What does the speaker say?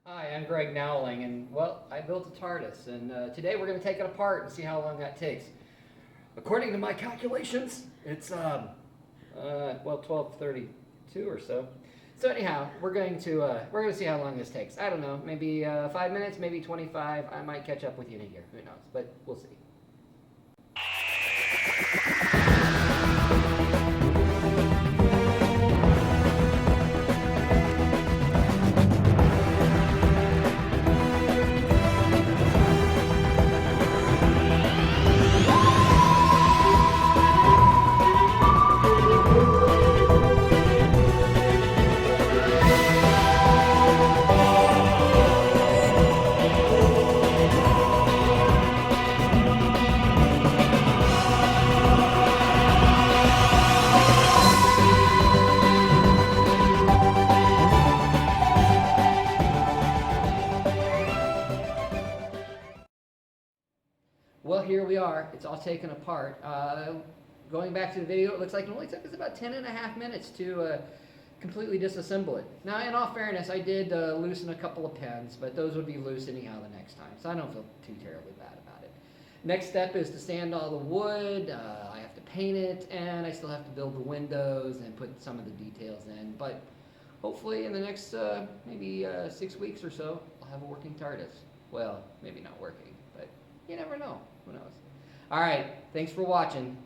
Hi, I'm Greg Nowling, and well, I built a Tardis, and today we're going to take it apart and see how long that takes. According to my calculations, it's 12:32 or so. So anyhow, we're going to see how long this takes. I don't know, maybe 5 minutes, maybe 25. I might catch up with you in a year. Who knows? But we'll see. Well, here we are. It's all taken apart. Going back to the video, it looks like it only took us about 10.5 minutes to completely disassemble it. Now, in all fairness, I did loosen a couple of pins, but those would be loose anyhow the next time, so I don't feel too terribly bad about it. Next step is to sand all the wood. I have to paint it, and I still have to build the windows and put some of the details in, but hopefully in the next maybe 6 weeks or so, I'll have a working TARDIS. Well, maybe not working, but you never know. Who knows? All right. Thanks for watching.